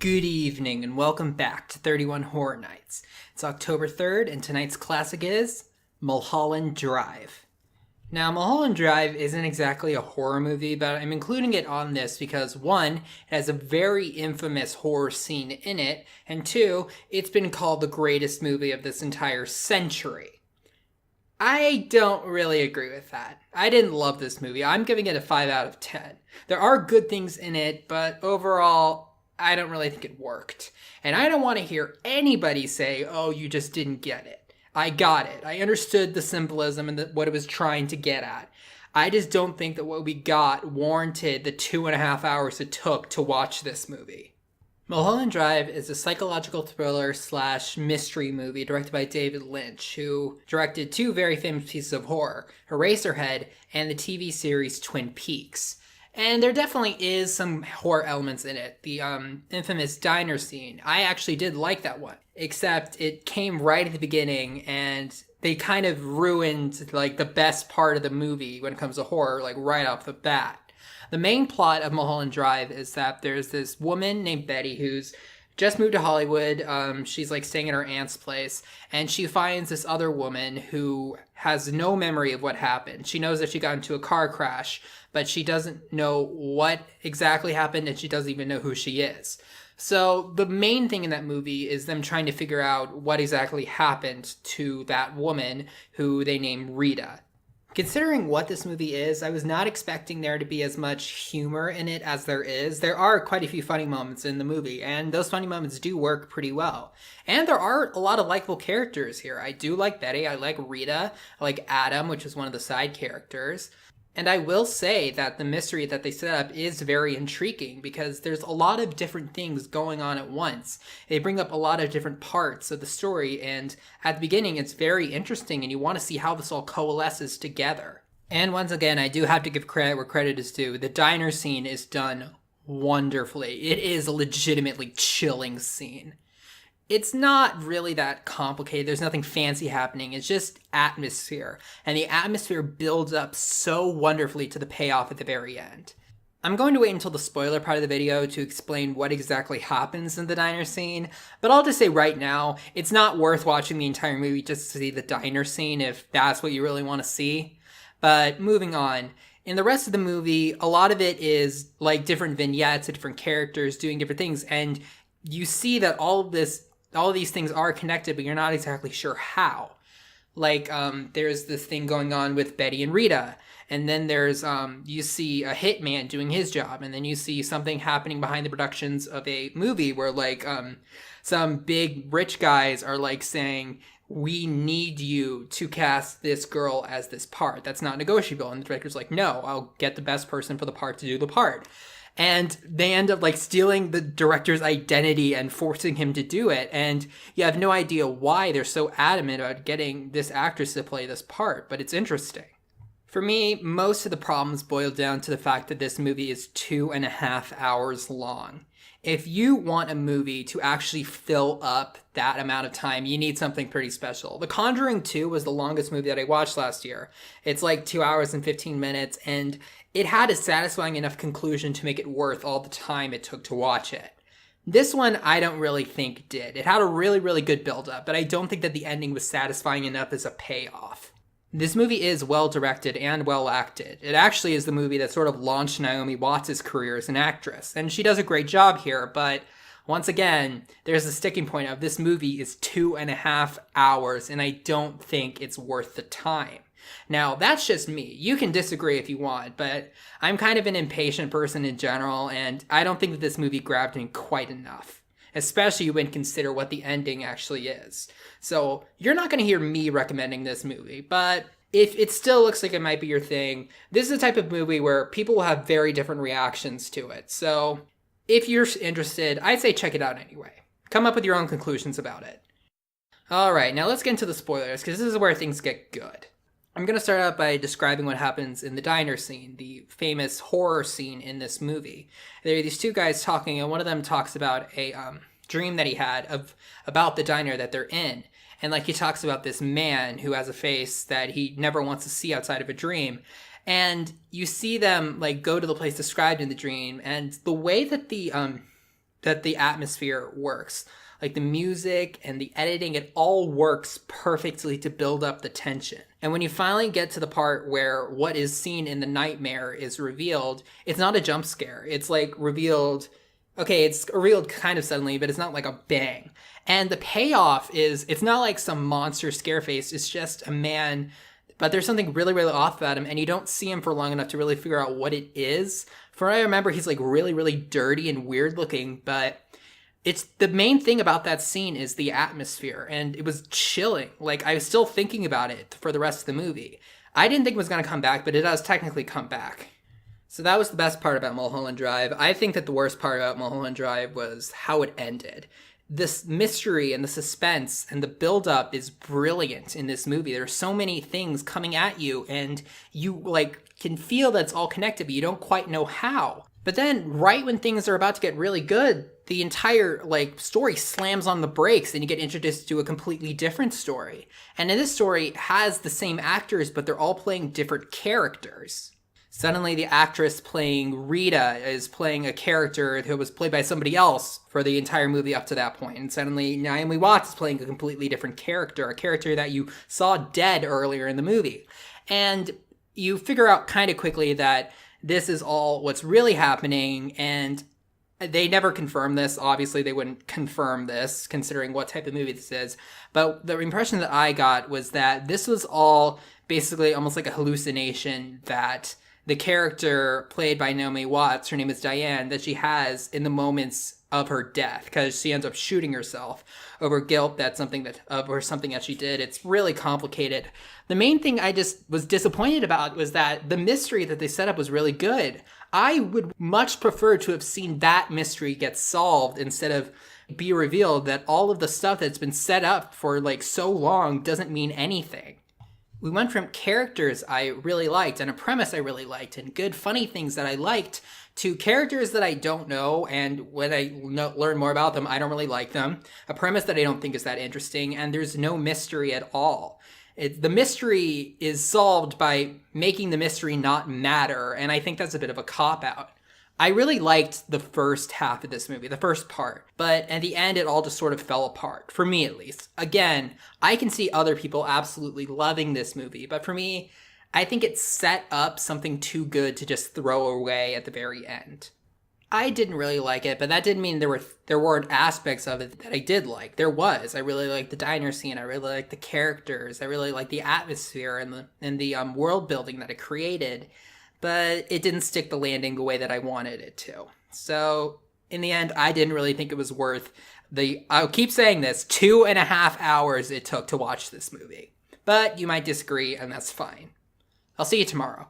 Good evening and welcome back to 31 Horror Nights. It's October 3rd and tonight's classic is Mulholland Drive. Now, Mulholland Drive isn't exactly a horror movie, but I'm including it on this because one, it has a very infamous horror scene in it, and two, it's been called the greatest movie of this entire century. I don't really agree with that. I didn't love this movie. I'm giving it a 5 out of 10. There are good things in it, but overall, I don't really think it worked. And I don't want to hear anybody say, oh, you just didn't get it. I got it. I understood the symbolism and what it was trying to get at. I just don't think that what we got warranted the 2.5 hours it took to watch this movie. Mulholland Drive is a psychological thriller slash mystery movie directed by David Lynch, who directed two very famous pieces of horror, Eraserhead and the TV series Twin Peaks. And there definitely is some horror elements in it. The infamous diner scene. I actually did like that one. Except it came right at the beginning and they kind of ruined like the best part of the movie when it comes to horror, like right off the bat. The main plot of Mulholland Drive is that there's this woman named Betty who's just moved to Hollywood. She's like staying at her aunt's place, and she finds this other woman who has no memory of what happened. She knows that she got into a car crash, but she doesn't know what exactly happened, and she doesn't even know who she is. So the main thing in that movie is them trying to figure out what exactly happened to that woman who they name Rita. Considering what this movie is, I was not expecting there to be as much humor in it as there is. There are quite a few funny moments in the movie, and those funny moments do work pretty well. And there are a lot of likable characters here. I do like Betty, I like Rita, I like Adam, which is one of the side characters. And I will say that the mystery that they set up is very intriguing because there's a lot of different things going on at once. They bring up a lot of different parts of the story, and at the beginning it's very interesting and you want to see how this all coalesces together. And once again, I do have to give credit where credit is due. The diner scene is done wonderfully. It is a legitimately chilling scene. It's not really that complicated. There's nothing fancy happening. It's just atmosphere. And the atmosphere builds up so wonderfully to the payoff at the very end. I'm going to wait until the spoiler part of the video to explain what exactly happens in the diner scene, but I'll just say right now, it's not worth watching the entire movie just to see the diner scene if that's what you really want to see. But moving on. In the rest of the movie, a lot of it is like different vignettes of different characters doing different things, and you see that all of these things are connected, but you're not exactly sure how. Like, there's this thing going on with Betty and Rita, and then there's, you see a hitman doing his job, and then you see something happening behind the productions of a movie where, like, some big rich guys are, like, saying, we need you to cast this girl as this part. That's not negotiable. And the director's like, no, I'll get the best person for the part to do the part. And they end up like stealing the director's identity and forcing him to do it. And you have no idea why they're so adamant about getting this actress to play this part, but it's interesting. For me, most of the problems boil down to the fact that this movie is 2.5 hours long. If you want a movie to actually fill up that amount of time, you need something pretty special. The Conjuring 2 was the longest movie that I watched last year. It's like 2 hours and 15 minutes, and it had a satisfying enough conclusion to make it worth all the time it took to watch it. This one, I don't really think did. It had a really, really good build-up, but I don't think that the ending was satisfying enough as a payoff. This movie is well directed and well acted. It actually is the movie that sort of launched Naomi Watts' career as an actress, and she does a great job here, but once again, there's a sticking point of this movie is 2.5 hours, and I don't think it's worth the time. Now, that's just me. You can disagree if you want, but I'm kind of an impatient person in general, and I don't think that this movie grabbed me quite enough, especially when consider what the ending actually is. So, you're not going to hear me recommending this movie, but if it still looks like it might be your thing, this is the type of movie where people will have very different reactions to it. So, if you're interested, I'd say check it out anyway. Come up with your own conclusions about it. Alright, now let's get into the spoilers, because this is where things get good. I'm going to start out by describing what happens in the diner scene, the famous horror scene in this movie. There are these two guys talking, and one of them talks about a dream that he had about the diner that they're in. And like he talks about this man who has a face that he never wants to see outside of a dream. And you see them like go to the place described in the dream, and the way that the that the atmosphere works. Like the music and the editing, it all works perfectly to build up the tension. And when you finally get to the part where what is seen in the nightmare is revealed, it's not a jump scare. It's like revealed, okay, it's revealed kind of suddenly, but it's not like a bang. And the payoff is, it's not like some monster scare face, it's just a man, but there's something really, really off about him, and you don't see him for long enough to really figure out what it is. From what I remember, he's like really, really dirty and weird looking, but it's the main thing about that scene is the atmosphere, and it was chilling. Like, I was still thinking about it for the rest of the movie. I didn't think it was going to come back, but it does technically come back. So that was the best part about Mulholland Drive. I think that the worst part about Mulholland Drive was how it ended. This mystery and the suspense and the buildup is brilliant in this movie. There are so many things coming at you, and you like can feel that it's all connected, but you don't quite know how. But then, right when things are about to get really good, the entire like story slams on the brakes, and you get introduced to a completely different story. And in this story, it has the same actors, but they're all playing different characters. Suddenly, the actress playing Rita is playing a character who was played by somebody else for the entire movie up to that point. And suddenly, Naomi Watts is playing a completely different character, a character that you saw dead earlier in the movie. And you figure out kind of quickly that this is all what's really happening, and they never confirm this. Obviously, they wouldn't confirm this, considering what type of movie this is. But the impression that I got was that this was all basically almost like a hallucination that the character played by Naomi Watts, her name is Diane, that she has in the moments of her death, because she ends up shooting herself over guilt that's something that or something that she did. It's really complicated. The main thing I just was disappointed about was that the mystery that they set up was really good. I would much prefer to have seen that mystery get solved instead of be revealed that all of the stuff that's been set up for like so long doesn't mean anything. We went from characters I really liked and a premise I really liked and good funny things that I liked to characters that I don't know, and when I learn more about them, I don't really like them. A premise that I don't think is that interesting, and there's no mystery at all. The mystery is solved by making the mystery not matter, and I think that's a bit of a cop-out. I really liked the first half of this movie, the first part, but at the end it all just sort of fell apart, for me at least. Again, I can see other people absolutely loving this movie, but for me, I think it set up something too good to just throw away at the very end. I didn't really like it, but that didn't mean there weren't aspects of it that I did like. There was. I really liked the diner scene. I really liked the characters. I really liked the atmosphere and the world building that it created. But it didn't stick the landing the way that I wanted it to. So in the end, I didn't really think it was worth I'll keep saying this, 2.5 hours it took to watch this movie. But you might disagree, and that's fine. I'll see you tomorrow.